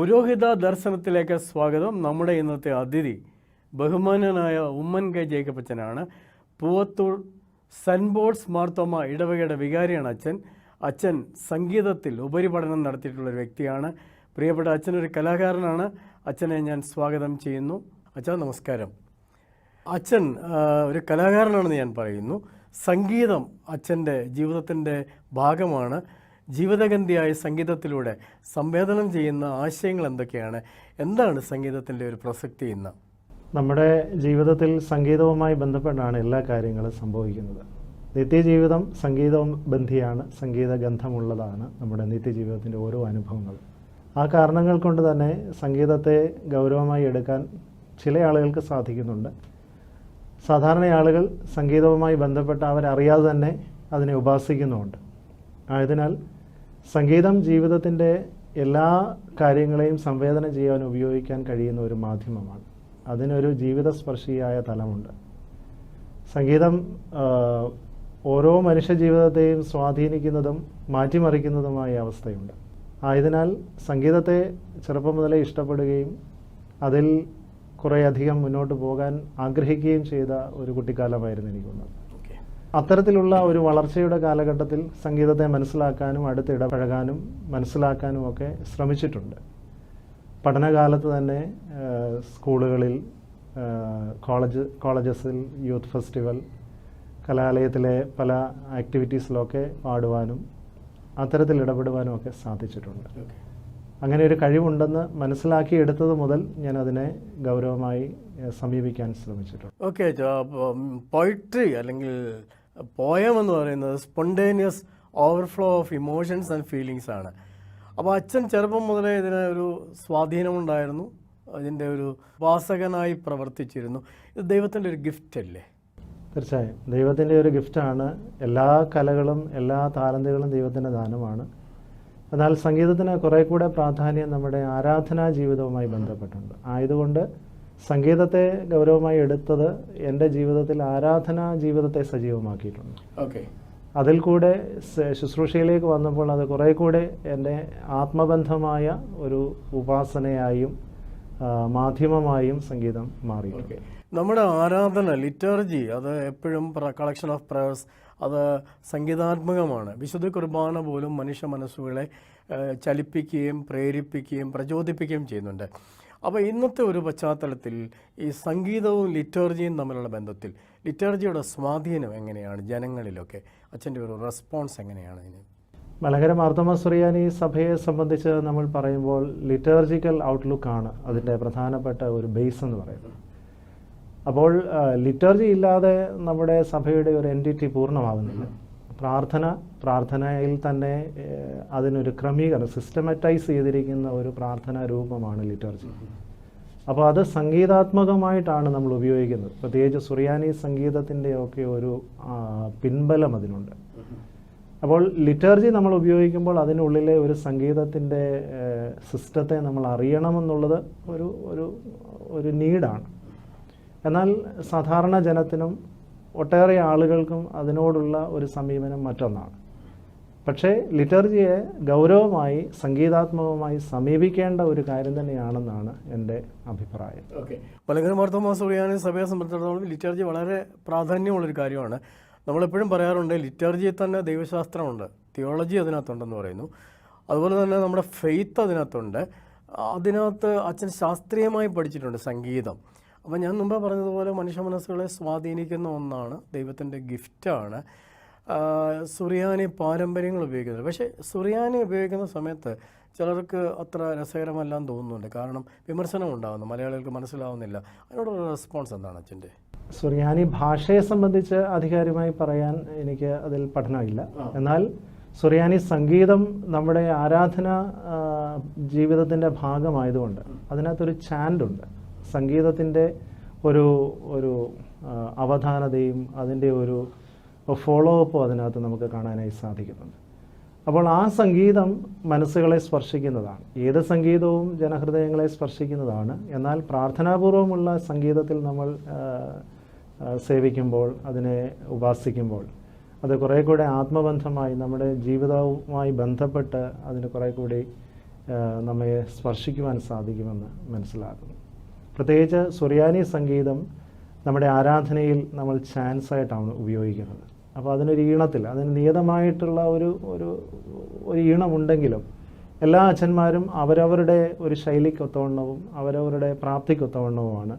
പുരോഹിത ദർശനത്തിലേക്ക് സ്വാഗതം. നമ്മുടെ ഇന്നത്തെ അതിഥി ബഹുമാനനായ ഉമ്മൻ കെ ജേക്കബച്ചനാണ്. പൂവത്തൂർ സെൻറ്റ് പോൾസ് മാർത്തോമ ഇടവകയുടെ വികാരിയാണ് അച്ഛൻ. അച്ഛൻ സംഗീതത്തിൽ ഉപരിപഠനം നടത്തിയിട്ടുള്ളൊരു വ്യക്തിയാണ്. പ്രിയപ്പെട്ട അച്ഛനൊരു കലാകാരനാണ്. അച്ഛനെ ഞാൻ സ്വാഗതം ചെയ്യുന്നു. അച്ഛാ നമസ്കാരം. അച്ഛൻ ഒരു കലാകാരനാണെന്ന് ഞാൻ പറയുന്നു. സംഗീതം അച്ഛൻ്റെ ജീവിതത്തിൻ്റെ ഭാഗമാണ്. ജീവിതഗന്ധിയായ സംഗീതത്തിലൂടെ സംവേദനം ചെയ്യുന്ന ആശയങ്ങൾ എന്തൊക്കെയാണ്? എന്താണ് സംഗീതത്തിൻ്റെ ഒരു പ്രസക്തി ഇന്ന്? നമ്മുടെ ജീവിതത്തിൽ സംഗീതവുമായി ബന്ധപ്പെട്ടാണ് എല്ലാ കാര്യങ്ങളും സംഭവിക്കുന്നത്. നിത്യജീവിതം സംഗീതവും ബന്ധിയാണ്, സംഗീതഗന്ധമുള്ളതാണ് നമ്മുടെ നിത്യജീവിതത്തിൻ്റെ ഓരോ അനുഭവങ്ങളും. ആ കാരണങ്ങൾ കൊണ്ട് തന്നെ സംഗീതത്തെ ഗൗരവമായി എടുക്കാൻ ചില ആളുകൾക്ക് സാധിക്കുന്നുണ്ട്. സാധാരണ ആളുകൾ സംഗീതവുമായി ബന്ധപ്പെട്ട അവരറിയാതെ തന്നെ അതിനെ ഉപാസിക്കുന്നുമുണ്ട്. ആയതിനാൽ സംഗീതം ജീവിതത്തിൻ്റെ എല്ലാ കാര്യങ്ങളെയും സംവേദനം ചെയ്യാൻ ഉപയോഗിക്കാൻ കഴിയുന്ന ഒരു മാധ്യമമാണ്. അതിനൊരു ജീവിതസ്പർശിയായ തലമുണ്ട്. സംഗീതം ഓരോ മനുഷ്യ ജീവിതത്തെയും സ്വാധീനിക്കുന്നതും മാറ്റിമറിക്കുന്നതുമായ അവസ്ഥയുണ്ട്. ആയതിനാൽ സംഗീതത്തെ ചെറുപ്പം മുതലേ ഇഷ്ടപ്പെടുകയും അതിൽ കുറേയധികം മുന്നോട്ട് പോകാൻ ആഗ്രഹിക്കുകയും ചെയ്ത ഒരു കുട്ടിക്കാലമായിരുന്നു എനിക്കുള്ളത്. അത്തരത്തിലുള്ള ഒരു വളർച്ചയുടെ കാലഘട്ടത്തിൽ സംഗീതത്തെ മനസ്സിലാക്കാനും അടുത്ത് ഇടപഴകാനും മനസ്സിലാക്കാനും ഒക്കെ ശ്രമിച്ചിട്ടുണ്ട്. പഠനകാലത്ത് തന്നെ സ്കൂളുകളിൽ, കോളേജസിൽ, യൂത്ത് ഫെസ്റ്റിവൽ, കലാലയത്തിലെ പല ആക്ടിവിറ്റീസിലൊക്കെ പാടുവാനും അത്തരത്തിൽ ഇടപെടുവാനും ഒക്കെ സാധിച്ചിട്ടുണ്ട്. അങ്ങനെ ഒരു കഴിവുണ്ടെന്ന് മനസ്സിലാക്കിയെടുത്തത് മുതൽ ഞാൻ അതിനെ ഗൗരവമായി സമീപിക്കാൻ ശ്രമിച്ചിട്ടുണ്ട്. ഓക്കെ, പോയിട്രി അല്ലെങ്കിൽ പോയം എന്ന് പറയുന്നത് spontaneous overflow of emotions and feelings ആണ്. അപ്പോൾ അച്ഛൻ ചെറുപ്പം മുതലേ ഇതിന് ഒരു സ്വാധീനമുണ്ടായിരുന്നു, അതിൻ്റെ ഒരു ഉപാസകനായി പ്രവർത്തിച്ചിരുന്നു. ഇത് ദൈവത്തിൻ്റെ ഒരു ഗിഫ്റ്റ് അല്ലേ? തീർച്ചയായും ദൈവത്തിൻ്റെ ഒരു ഗിഫ്റ്റാണ്. എല്ലാ കലകളും എല്ലാ താലന്തുകളും ദൈവത്തിൻ്റെ ദാനമാണ്. എന്നാൽ സംഗീതത്തിന് കുറേ കൂടെ പ്രാധാന്യം നമ്മുടെ ആരാധനാ ജീവിതവുമായി ബന്ധപ്പെട്ടുണ്ട്. ആയതുകൊണ്ട് സംഗീതത്തെ ഗൗരവമായി എടുത്തത് എൻ്റെ ജീവിതത്തിൽ ആരാധനാ ജീവിതത്തെ സജീവമാക്കിയിട്ടുണ്ട്. ഓക്കെ, അതിൽ കൂടെ ശുശ്രൂഷയിലേക്ക് വന്നപ്പോൾ അത് കുറേ കൂടെ എൻ്റെ ആത്മബന്ധമായ ഒരു ഉപാസനയായും മാധ്യമമായും സംഗീതം മാറി. നമ്മുടെ ആരാധന, ലിറ്റർജി, അത് എപ്പോഴും കളക്ഷൻ ഓഫ് പ്രേയേഴ്സ്, അത് സംഗീതാത്മകമാണ്. വിശുദ്ധ കുർബാന പോലും മനുഷ്യ മനസ്സുകളെ ചലിപ്പിക്കുകയും പ്രേരിപ്പിക്കുകയും പ്രചോദിപ്പിക്കുകയും ചെയ്യുന്നുണ്ട്. അപ്പോൾ ഇന്നത്തെ ഒരു പശ്ചാത്തലത്തിൽ ഈ സംഗീതവും ലിറ്റർജിയും തമ്മിലുള്ള ബന്ധത്തിൽ ലിറ്റർജിയുടെ സ്വാധീനം എങ്ങനെയാണ് ജനങ്ങളിലൊക്കെ? അച്ഛൻ്റെ ഒരു റെസ്പോൺസ് എങ്ങനെയാണ് ഇതിന്? മലങ്കര മാർത്തോമ സുറിയാനി സഭയെ സംബന്ധിച്ച് നമ്മൾ പറയുമ്പോൾ ലിറ്റർജിക്കൽ ഔട്ട്ലുക്കാണ് അതിൻ്റെ പ്രധാനപ്പെട്ട ഒരു ബേസ് എന്ന് പറയുന്നത്. അപ്പോൾ ലിറ്റർജി ഇല്ലാതെ നമ്മുടെ സഭയുടെ ഒരു എൻറ്റിറ്റി പൂർണ്ണമാകുന്നില്ല. പ്രാർത്ഥനയിൽ തന്നെ അതിനൊരു ക്രമീകരണം, സിസ്റ്റമാറ്റൈസ് ചെയ്തിരിക്കുന്ന ഒരു പ്രാർത്ഥനാ രൂപമാണ് ലിറ്റർജി. അപ്പോൾ അത് സംഗീതാത്മകമായിട്ടാണ് നമ്മൾ ഉപയോഗിക്കുന്നത്. പ്രത്യേകിച്ച് സുറിയാനി സംഗീതത്തിൻ്റെയൊക്കെ ഒരു പിൻബലം അതിനുണ്ട്. അപ്പോൾ ലിറ്റർജി നമ്മൾ ഉപയോഗിക്കുമ്പോൾ അതിനുള്ളിലെ ഒരു സംഗീതത്തിൻ്റെ സിസ്റ്റത്തെ നമ്മൾ അറിയണമെന്നുള്ളത് ഒരു നീഡാണ്. എന്നാൽ സാധാരണ ജനത്തിനും ഒട്ടേറെ ആളുകൾക്കും അതിനോടുള്ള ഒരു സമീപനം മറ്റൊന്നാണ്. പക്ഷേ ലിറ്റർജിയെ ഗൗരവമായി സംഗീതാത്മകമായി സമീപിക്കേണ്ട ഒരു കാര്യം തന്നെയാണെന്നാണ് എൻ്റെ അഭിപ്രായം. ഓക്കെ, മലങ്കര മാർത്തോമ സുറിയാനി സഭയെ സംബന്ധിച്ചിടത്തോളം ലിറ്റർജി വളരെ പ്രാധാന്യമുള്ളൊരു കാര്യമാണ്. നമ്മളെപ്പോഴും പറയാറുണ്ട്, ലിറ്റർജിയിൽ തന്നെ ദൈവശാസ്ത്രമുണ്ട്, തിയോളജി അതിനകത്തുണ്ടെന്ന് പറയുന്നു. അതുപോലെ തന്നെ നമ്മുടെ ഫെയ്ത്ത് അതിനകത്തുണ്ട്. അതിനകത്ത് അച്ഛൻ ശാസ്ത്രീയമായി പഠിച്ചിട്ടുണ്ട് സംഗീതം. അപ്പോൾ ഞാൻ മുമ്പേ പറഞ്ഞതുപോലെ മനുഷ്യ മനസ്സുകളെ സ്വാധീനിക്കുന്ന ഒന്നാണ്, ദൈവത്തിൻ്റെ ഗിഫ്റ്റാണ്. സുറിയാനി പാരമ്പര്യങ്ങൾ ഉപയോഗിക്കുന്നത്. പക്ഷേ സുറിയാനി ഉപയോഗിക്കുന്ന സമയത്ത് ചിലർക്ക് അത്ര രസകരമല്ലാന്ന് തോന്നുന്നുണ്ട്. കാരണം വിമർശനം ഉണ്ടാകുന്നു, മലയാളികൾക്ക് മനസ്സിലാവുന്നില്ല. അതിനോടുള്ള റെസ്പോൺസ് എന്താണ് അച്ഛൻ്റെ? സുറിയാനി ഭാഷയെ സംബന്ധിച്ച് ആധികാരികമായി പറയാൻ എനിക്ക് അതിൽ പഠനമില്ല. എന്നാൽ സുറിയാനി സംഗീതം നമ്മുടെ ആരാധന ജീവിതത്തിൻ്റെ ഭാഗമായതുകൊണ്ട് അതിനകത്തൊരു ചാൻഡുണ്ട്. സംഗീതത്തിൻ്റെ ഒരു അവധാനതയും അതിൻ്റെ ഒരു ഫോളോ അപ്പും അതിനകത്ത് നമുക്ക് കാണാനായി സാധിക്കുന്നുണ്ട്. അപ്പോൾ ആ സംഗീതം മനസ്സുകളെ സ്പർശിക്കുന്നതാണ്. ഏത് സംഗീതവും ജനഹൃദയങ്ങളെ സ്പർശിക്കുന്നതാണ്. എന്നാൽ പ്രാർത്ഥനാപൂർവമുള്ള സംഗീതത്തിൽ നമ്മൾ സേവിക്കുമ്പോൾ, അതിനെ ഉപാസിക്കുമ്പോൾ, അത് കുറേ കൂടെ ആത്മബന്ധമായി നമ്മുടെ ജീവിതവുമായി ബന്ധപ്പെട്ട് അതിന് കുറേ കൂടി നമ്മെ സ്പർശിക്കുവാൻ സാധിക്കുമെന്ന് മനസ്സിലാക്കുന്നു. പ്രത്യേകിച്ച് സുറിയാനി സംഗീതം നമ്മുടെ ആരാധനയിൽ നമ്മൾ ചാൻസായിട്ടാണ് ഉപയോഗിക്കുന്നത്. അപ്പോൾ അതിനൊരു ഈണത്തിൽ, അതിന് നിയതമായിട്ടുള്ള ഒരു ഒരു ഒരു ഈണമുണ്ടെങ്കിലും എല്ലാ അച്ഛന്മാരും അവരവരുടെ ഒരു ശൈലിക്കൊത്തവണ്ണവും അവരവരുടെ പ്രാപ്തിക്കൊത്തവണ്ണവുമാണ്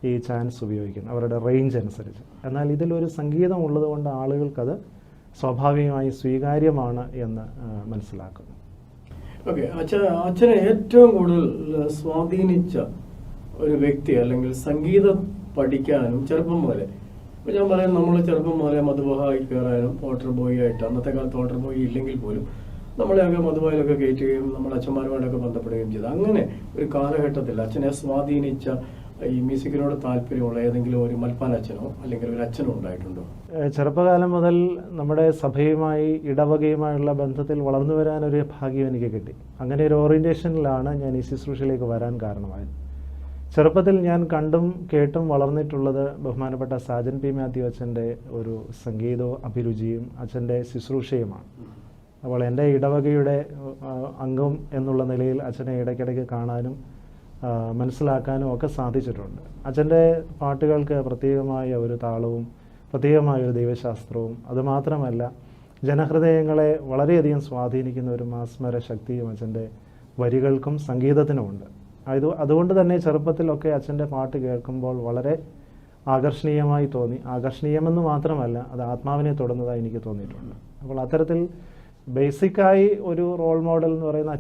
ഈ ചാൻസ് ഉപയോഗിക്കുന്നത്, അവരുടെ റേഞ്ച് അനുസരിച്ച്. എന്നാൽ ഇതിലൊരു സംഗീതം ഉള്ളതുകൊണ്ട് ആളുകൾക്കത് സ്വാഭാവികമായി സ്വീകാര്യമാണ് എന്ന് മനസ്സിലാക്കുന്നു. ഓക്കെ, അച്ഛനെ ഏറ്റവും കൂടുതൽ സ്വാധീനിച്ച ഒരു വ്യക്തി അല്ലെങ്കിൽ സംഗീതം പഠിക്കാനും ചെറുപ്പം മുതലേ, ഇപ്പോൾ ഞാൻ പറയാം, നമ്മൾ ചെറുപ്പം മുതലേ മധുബഹായി കയറാനും വാട്ടർ ബോയ് ആയിട്ട്, അന്നത്തെ കാലത്ത് വാട്ടർ ബോയ് ഇല്ലെങ്കിൽ പോലും നമ്മളെയൊക്കെ മധുബായിലൊക്കെ കയറ്റുകയും നമ്മുടെ അച്ഛന്മാരുമായിട്ടൊക്കെ ബന്ധപ്പെടുകയും ചെയ്തു. അങ്ങനെ ഒരു കാലഘട്ടത്തിൽ അച്ഛനെ സ്വാധീനിച്ച ഈ മ്യൂസിക്കിനോട് താല്പര്യമുള്ള ഏതെങ്കിലും ഒരു മൽപ്പാൻ അച്ഛനോ അല്ലെങ്കിൽ ഒരു അച്ഛനോ ഉണ്ടായിട്ടുണ്ടോ? ചെറുപ്പകാലം മുതൽ നമ്മുടെ സഭയുമായി ഇടവകയുമായുള്ള ബന്ധത്തിൽ വളർന്നു വരാനൊരു ഭാഗ്യം എനിക്ക് കിട്ടി. അങ്ങനെ ഒരു ഓറിയൻറ്റേഷനിലാണ് ഞാൻ ഈ ശുശ്രൂഷയിലേക്ക് വരാൻ കാരണമായത്. ചെറുപ്പത്തിൽ ഞാൻ കണ്ടും കേട്ടും വളർന്നിട്ടുള്ളത് ബഹുമാനപ്പെട്ട സാജൻ പി മാത്യു അച്ഛൻ്റെ ഒരു സംഗീത അഭിരുചിയും അച്ഛൻ്റെ ശുശ്രൂഷയുമാണ്. അപ്പോൾ എൻ്റെ ഇടവകയുടെ അംഗം എന്നുള്ള നിലയിൽ അച്ഛനെ ഇടയ്ക്കിടയ്ക്ക് കാണാനും മനസ്സിലാക്കാനും ഒക്കെ സാധിച്ചിട്ടുണ്ട്. അച്ഛൻ്റെ പാട്ടുകൾക്ക് പ്രത്യേകമായ ഒരു താളവും പ്രത്യേകമായ ഒരു ദൈവശാസ്ത്രവും, അതുമാത്രമല്ല ജനഹൃദയങ്ങളെ വളരെയധികം സ്വാധീനിക്കുന്ന ഒരു മാസ്മര ശക്തിയും അച്ഛൻ്റെ വരികൾക്കും സംഗീതത്തിനുമുണ്ട്. അതുകൊണ്ട് തന്നെ ചെറുപ്പത്തിലൊക്കെ അച്ഛൻ്റെ പാട്ട് കേൾക്കുമ്പോൾ വളരെ ആകർഷണീയമായി തോന്നി. ആകർഷണീയമെന്ന് മാത്രമല്ല, അത് ആത്മാവിനെ തൊടുന്നതായി എനിക്ക് തോന്നിയിട്ടുണ്ട്. അപ്പോൾ അത്തരത്തിൽ ബേസിക്കായി ഒരു റോൾ മോഡൽ എന്ന് പറയുന്ന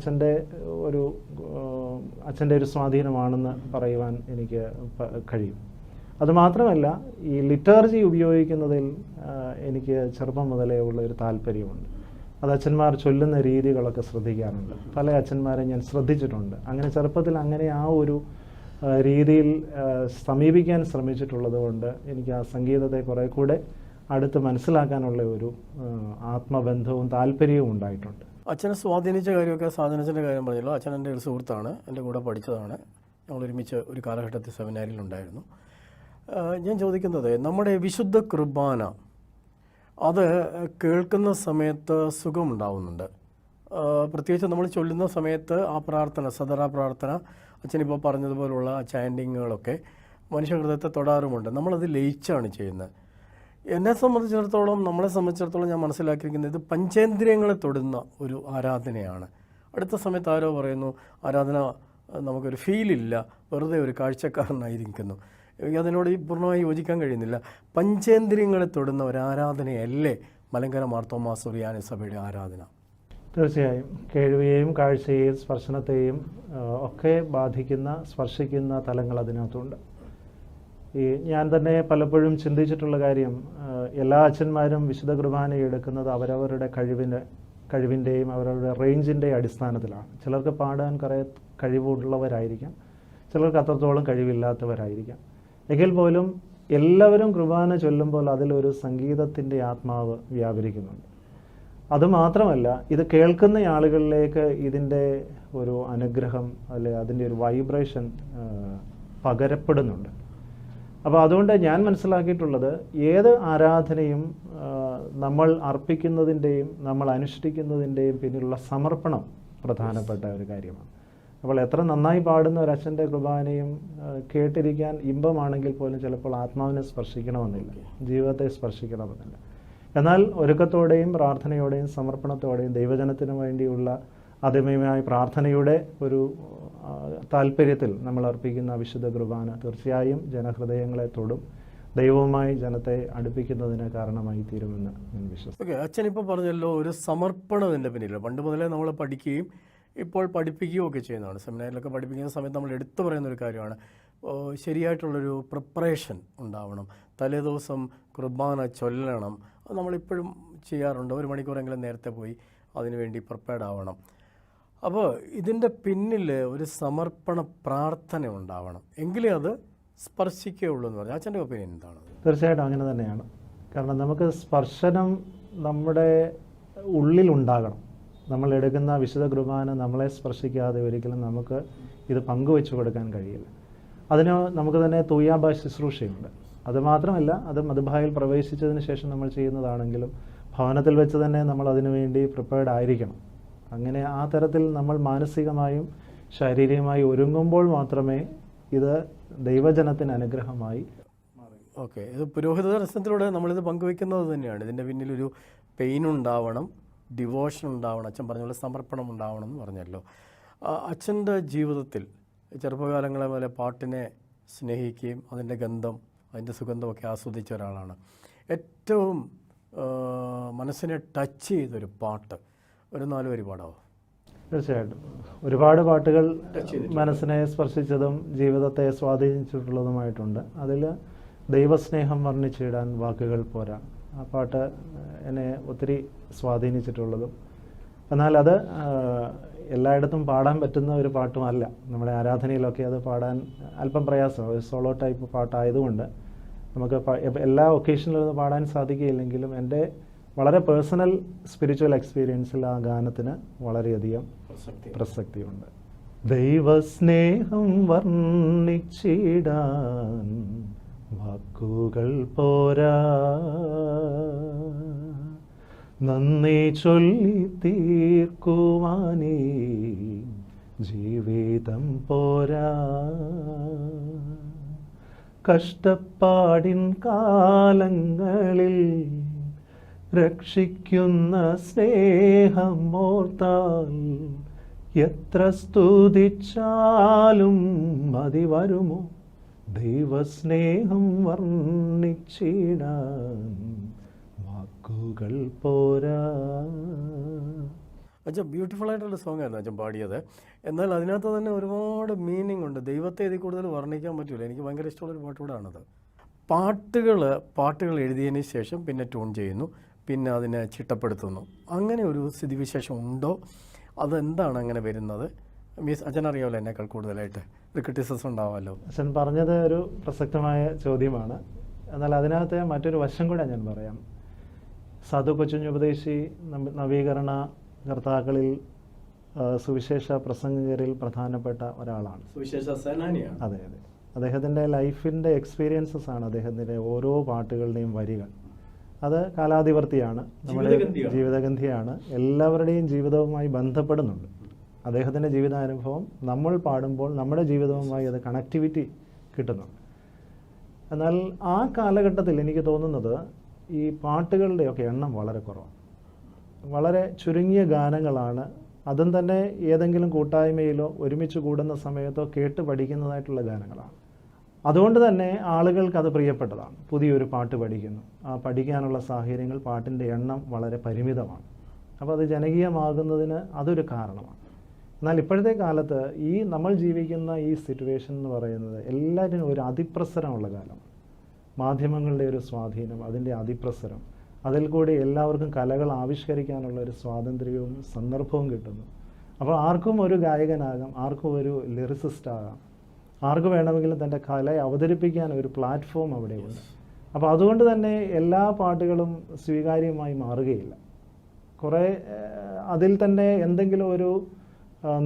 അച്ഛൻ്റെ ഒരു സ്വാധീനമാണെന്ന് പറയുവാൻ എനിക്ക് കഴിയും. അതുമാത്രമല്ല, ഈ ലിറ്റർജി ഉപയോഗിക്കുന്നതിൽ എനിക്ക് ചെറുപ്പം മുതലേ ഉള്ള ഒരു താല്പര്യമുണ്ട്. അത് അച്ഛന്മാർ ചൊല്ലുന്ന രീതികളൊക്കെ ശ്രദ്ധിക്കാറുണ്ട്. പല അച്ഛന്മാരെ ഞാൻ ശ്രദ്ധിച്ചിട്ടുണ്ട്. അങ്ങനെ ചെറുപ്പത്തിൽ അങ്ങനെ ആ ഒരു രീതിയിൽ സമീപിക്കാൻ ശ്രമിച്ചിട്ടുള്ളത് കൊണ്ട് എനിക്ക് ആ സംഗീതത്തെ കുറേ കൂടെ അടുത്ത് മനസ്സിലാക്കാനുള്ള ഒരു ആത്മബന്ധവും താല്പര്യവും ഉണ്ടായിട്ടുണ്ട്. അച്ഛനെ സ്വാധീനിച്ച കാര്യമൊക്കെ സാധനത്തിൻ്റെ കാര്യം പറഞ്ഞല്ലോ. അച്ഛൻ എൻ്റെ ഒരു സുഹൃത്താണ്, എൻ്റെ കൂടെ പഠിച്ചതാണ്. ഞങ്ങൾ ഒരുമിച്ച് ഒരു കാലഘട്ടത്തിൽ സെമിനാരിലുണ്ടായിരുന്നു. ഞാൻ ചോദിക്കുന്നത്, നമ്മുടെ വിശുദ്ധ കുർബാന അത് കേൾക്കുന്ന സമയത്ത് സുഖമുണ്ടാവുന്നുണ്ട്. പ്രത്യേകിച്ച് നമ്മൾ ചൊല്ലുന്ന സമയത്ത് ആ പ്രാർത്ഥന, സദറ പ്രാർത്ഥന, അച്ഛനിപ്പോൾ പറഞ്ഞതുപോലുള്ള ചാൻഡിങ്ങുകളൊക്കെ മനുഷ്യഹൃദയത്തെ തൊടാറുമുണ്ട്. നമ്മളത് ലയിച്ചാണ് ചെയ്യുന്നത്. എന്നെ സംബന്ധിച്ചിടത്തോളം, നമ്മളെ സംബന്ധിച്ചിടത്തോളം ഞാൻ മനസ്സിലാക്കിയിരിക്കുന്നത് ഇത് പഞ്ചേന്ദ്രിയങ്ങളെ തൊടുന്ന ഒരു ആരാധനയാണ്. അടുത്ത സമയത്ത് ആരോ പറയുന്നു ആരാധന നമുക്കൊരു ഫീലില്ല, വെറുതെ ഒരു കാഴ്ചക്കാരനായിരിക്കുന്നു. അതിനോട് പൂർണ്ണമായി യോജിക്കാൻ കഴിയുന്നില്ല. പഞ്ചേന്ദ്രിയങ്ങളെ തൊടുന്ന ഒരു ആരാധനയല്ലേ മലങ്കര മാർത്തോമാ സുറിയാനി സഭയുടെ ആരാധന? തീർച്ചയായും കേൾവിയെയും കാഴ്ചയെയും സ്പർശനത്തെയും ഒക്കെ ബാധിക്കുന്ന, സ്പർശിക്കുന്ന തലങ്ങൾ അതിനകത്തുണ്ട്. ഞാൻ തന്നെ പലപ്പോഴും ചിന്തിച്ചിട്ടുള്ള കാര്യം, എല്ലാ അച്ഛന്മാരും വിശുദ്ധ കുർബാന എടുക്കുന്നത് അവരവരുടെ കഴിവിൻ്റെയും അവരവരുടെ റേഞ്ചിൻ്റെയും അടിസ്ഥാനത്തിലാണ്. ചിലർക്ക് പാടാൻ കുറേ കഴിവുള്ളവരായിരിക്കാം, ചിലർക്ക് അത്രത്തോളം കഴിവില്ലാത്തവരായിരിക്കാം. എങ്കിൽ പോലും എല്ലാവരും കുർബാന ചൊല്ലുമ്പോൾ അതിലൊരു സംഗീതത്തിൻ്റെ ആത്മാവ് വ്യാപരിക്കുന്നുണ്ട്. അതുമാത്രമല്ല, ഇത് കേൾക്കുന്ന ആളുകളിലേക്ക് ഇതിൻ്റെ ഒരു അനുഗ്രഹം അല്ലെ അതിൻ്റെ ഒരു വൈബ്രേഷൻ പകരപ്പെടുന്നുണ്ട്. അപ്പോൾ അതുകൊണ്ട് ഞാൻ മനസ്സിലാക്കിയിട്ടുള്ളത്, ഏത് ആരാധനയും നമ്മൾ അർപ്പിക്കുന്നതിൻ്റെയും നമ്മൾ അനുഷ്ഠിക്കുന്നതിൻ്റെയും പിന്നിലുള്ള സമർപ്പണം പ്രധാനപ്പെട്ട ഒരു കാര്യമാണ്. അപ്പോൾ എത്ര നന്നായി പാടുന്ന ഒരു അച്ഛൻ്റെ കുർബാനയും കേട്ടിരിക്കാൻ ഇമ്പമാണെങ്കിൽ പോലും ചിലപ്പോൾ ആത്മാവിനെ സ്പർശിക്കണമെന്നില്ല, ജീവിതത്തെ സ്പർശിക്കണമെന്നില്ല. എന്നാൽ ഒരുക്കത്തോടെയും പ്രാർത്ഥനയോടെയും സമർപ്പണത്തോടെയും ദൈവജനത്തിനു വേണ്ടിയുള്ള ആദ്യമേമായ പ്രാർത്ഥനയുടെ ഒരു താല്പര്യത്തിൽ നമ്മൾ അർപ്പിക്കുന്ന വിശുദ്ധ കുർബാന തീർച്ചയായും ജനഹൃദയങ്ങളെ തൊടും, ദൈവവുമായി ജനത്തെ അടുപ്പിക്കുന്നതിന് കാരണമായി തീരുമെന്ന് ഞാൻ വിശ്വസിക്കുന്നു. ഓക്കെ, അച്ഛൻ ഇപ്പോൾ പറഞ്ഞല്ലോ ഒരു സമർപ്പണത്തിൻ്റെ പിന്നിൽ പണ്ട് മുതലേ നമ്മൾ പഠിക്കുകയും ഇപ്പോൾ പഠിപ്പിക്കുകയും ഒക്കെ ചെയ്യുന്നതാണ്. സെമിനാറിലൊക്കെ പഠിപ്പിക്കുന്ന സമയത്ത് നമ്മൾ എടുത്തു പറയുന്നൊരു കാര്യമാണ്, ശരിയായിട്ടുള്ളൊരു പ്രിപ്പറേഷൻ ഉണ്ടാവണം. തലേദിവസം കുർബാന ചൊല്ലണം. അത് നമ്മളിപ്പോഴും ചെയ്യാറുണ്ട്. 1 മണിക്കൂറെങ്കിലും നേരത്തെ പോയി അതിനുവേണ്ടി പ്രിപ്പയർഡ് ആവണം. അപ്പോൾ ഇതിൻ്റെ പിന്നിൽ ഒരു സമർപ്പണ പ്രാർത്ഥന ഉണ്ടാവണം, എങ്കിലേ അത് സ്പർശിക്കുകയുള്ളൂ എന്ന് പറഞ്ഞാൽ അച്ഛൻ്റെ ഒപ്പീനിയൻ എന്താണ്? തീർച്ചയായിട്ടും അങ്ങനെ തന്നെയാണ്. കാരണം നമുക്ക് സ്പർശനം നമ്മുടെ ഉള്ളിലുണ്ടാകണം. നമ്മൾ എടുക്കുന്ന വിശുദ്ധ കുർബാന നമ്മളെ സ്പർശിക്കാതെ ഒരിക്കലും നമുക്ക് ഇത് പങ്കുവെച്ചു കൊടുക്കാൻ കഴിയില്ല. അതിന് നമുക്ക് തന്നെ തൂയാബ ശുശ്രൂഷയുണ്ട്. അതുമാത്രമല്ല, അത് മധുബായിൽ പ്രവേശിച്ചതിന് ശേഷം നമ്മൾ ചെയ്യുന്നതാണെങ്കിലും ഭവനത്തിൽ വെച്ച് തന്നെ നമ്മൾ അതിനു വേണ്ടി പ്രിപ്പയർഡ് ആയിരിക്കണം. അങ്ങനെ ആ തരത്തിൽ നമ്മൾ മാനസികമായും ശാരീരികമായി ഒരുങ്ങുമ്പോൾ മാത്രമേ ഇത് ദൈവജനത്തിന് അനുഗ്രഹമായി. ഓക്കെ, ഇത് പുരോഹിത ദർശനത്തിലൂടെ നമ്മളിത് പങ്കുവെക്കുന്നത് തന്നെയാണ്. ഇതിൻ്റെ പിന്നിലൊരു പെയിൻ ഉണ്ടാവണം, ഡിവോഷൻ ഉണ്ടാവണം, അച്ഛൻ പറഞ്ഞ പോലെ സമർപ്പണം ഉണ്ടാവണം എന്ന് പറഞ്ഞല്ലോ. അച്ഛൻ്റെ ജീവിതത്തിൽ ചെറുപ്പകാലങ്ങളെ പോലെ പാട്ടിനെ സ്നേഹിക്കുകയും അതിൻ്റെ ഗന്ധം, അതിൻ്റെ സുഗന്ധമൊക്കെ ആസ്വദിച്ച ഒരാളാണ്. ഏറ്റവും മനസ്സിനെ ടച്ച് ചെയ്തൊരു പാട്ട് ഒരു 4 വരി പാടാവോ? തീർച്ചയായിട്ടും. ഒരുപാട് പാട്ടുകൾ മനസ്സിനെ സ്പർശിച്ചതും ജീവിതത്തെ സ്വാധീനിച്ചിട്ടുള്ളതുമായിട്ടുണ്ട്. അതിൽ ദൈവസ്നേഹം വർണ്ണിച്ചിടാൻ വാക്കുകൾ പോരാ. ആ പാട്ട് എന്നെ ഒത്തിരി സ്വാധീനിച്ചിട്ടുള്ളതും, എന്നാൽ അത് എല്ലായിടത്തും പാടാൻ പറ്റുന്ന ഒരു പാട്ടുമല്ല. നമ്മുടെ ആരാധനയിലൊക്കെ അത് പാടാൻ അല്പം പ്രയാസം, ഒരു സോളോ ടൈപ്പ് പാട്ടായതുകൊണ്ട് നമുക്ക് എല്ലാ ഒക്കേഷനിലും അത് പാടാൻ സാധിക്കുകയില്ലെങ്കിലും എൻ്റെ വളരെ പേഴ്സണൽ സ്പിരിച്വൽ എക്സ്പീരിയൻസിൽ ആ ഗാനത്തിന് വളരെയധികം പ്രസക്തിയുണ്ട്. ദൈവസ്നേഹം വർണ്ണിച്ചിടാൻ വാക്കുകൾ പോരാ, നന്ദി ചൊല്ലി തീർക്കുവാനേ ജീവിതം പോരാ, കഷ്ടപ്പാടിൻ കാലങ്ങളിൽ രക്ഷിക്കുന്ന സ്നേഹം ഓർത്താൽ എത്ര സ്തുതിച്ചാലും മതി വരുമോ, ദൈവസ്നേഹം വർണ്ണിച്ചിടാൻ വാക്കുകൾ പോരാ. അച്ഛൻ ബ്യൂട്ടിഫുൾ ആയിട്ടുള്ള സോങ് ആയിരുന്നു അച്ഛൻ പാടിയത്. എന്നാൽ അതിനകത്ത് തന്നെ ഒരുപാട് മീനിങ് ഉണ്ട്. ദൈവത്തെ ഇതിൽ കൂടുതൽ വർണ്ണിക്കാൻ പറ്റില്ല. എനിക്ക് ഭയങ്കര ഇഷ്ടമുള്ളൊരു പാട്ടുകൂടാണത്. പാട്ടുകൾ എഴുതിയതിന് ശേഷം പിന്നെ ട്യൂൺ ചെയ്യുന്നു, പിന്നെ അതിനെ ചിട്ടപ്പെടുത്തുന്നു. അങ്ങനെ ഒരു സ്ഥിതിവിശേഷം ഉണ്ടോ? അതെന്താണ് അങ്ങനെ വരുന്നത്? മീൻസ് അച്ഛൻ അറിയാമല്ലോ എന്നേക്കാൾ കൂടുതലായിട്ട്, ഒരു ക്രിറ്റിസിസം ഉണ്ടാവാമല്ലോ. അച്ഛൻ പറഞ്ഞത് ഒരു പ്രസക്തമായ ചോദ്യമാണ്. എന്നാൽ അതിനകത്ത് മറ്റൊരു വശം കൂടെ ഞാൻ പറയാം. സാധു കൊച്ചുഞ്ഞുപദേശി നവീകരണ കർത്താക്കളിൽ സുവിശേഷ പ്രസംഗകരിൽ പ്രധാനപ്പെട്ട ഒരാളാണ്. സുവിശേഷ സേനാനിയാണ്. അതെ അതെ. അദ്ദേഹത്തിൻ്റെ ലൈഫിൻ്റെ എക്സ്പീരിയൻസസ് ആണ് അദ്ദേഹത്തിൻ്റെ ഓരോ പാട്ടുകളുടെയും വരികൾ. അത് കാലാതിവർത്തിയാണ്, നമ്മുടെ ജീവിതഗന്ധിയാണ്, എല്ലാവരുടെയും ജീവിതവുമായി ബന്ധപ്പെടുന്നുണ്ട്. അദ്ദേഹത്തിൻ്റെ ജീവിതാനുഭവം നമ്മൾ പാടുമ്പോൾ നമ്മുടെ ജീവിതവുമായി അത് കണക്ടിവിറ്റി കിട്ടുന്നുണ്ട്. എന്നാൽ ആ കാലഘട്ടത്തിൽ എനിക്ക് തോന്നുന്നത് ഈ പാട്ടുകളുടെയൊക്കെ എണ്ണം വളരെ കുറവാണ്. വളരെ ചുരുങ്ങിയ ഗാനങ്ങളാണ്. അതും തന്നെ ഏതെങ്കിലും കൂട്ടായ്മയിലോ ഒരുമിച്ച് കൂടുന്ന സമയത്തോ കേട്ട് പഠിക്കുന്നതായിട്ടുള്ള ഗാനങ്ങളാണ്. അതുകൊണ്ട് തന്നെ ആളുകൾക്ക് അത് പ്രിയപ്പെട്ടതാണ്. പുതിയൊരു പാട്ട് പഠിക്കുന്നു, ആ പഠിക്കാനുള്ള സാഹചര്യങ്ങൾ, പാട്ടിൻ്റെ എണ്ണം വളരെ പരിമിതമാണ്. അപ്പോൾ അത് ജനകീയമാകുന്നതിന് അതൊരു കാരണമാണ്. എന്നാൽ ഇപ്പോഴത്തെ കാലത്ത് ഈ നമ്മൾ ജീവിക്കുന്ന ഈ സിറ്റുവേഷൻ എന്ന് പറയുന്നത് എല്ലാറ്റിനും ഒരു അതിപ്രസരമുള്ള കാലമാണ്. മാധ്യമങ്ങളുടെ ഒരു സ്വാധീനം, അതിൻ്റെ അതിപ്രസരം, അതിൽ കൂടി എല്ലാവർക്കും കലകൾ ആവിഷ്കരിക്കാനുള്ള ഒരു സ്വാതന്ത്ര്യവും സന്ദർഭവും കിട്ടുന്നു. അപ്പോൾ ആർക്കും ഒരു ഗായകനാകാം, ആർക്കും ഒരു ലിറിസിസ്റ്റ് ആകാം, ആർക്ക് വേണമെങ്കിലും തൻ്റെ കല അവതരിപ്പിക്കാൻ ഒരു പ്ലാറ്റ്ഫോം അവിടെയുണ്ട്. അപ്പോൾ അതുകൊണ്ട് തന്നെ എല്ലാ പാട്ടുകളും സ്വീകാര്യമായി മാറുകയില്ല. കുറേ അതിൽ തന്നെ എന്തെങ്കിലും ഒരു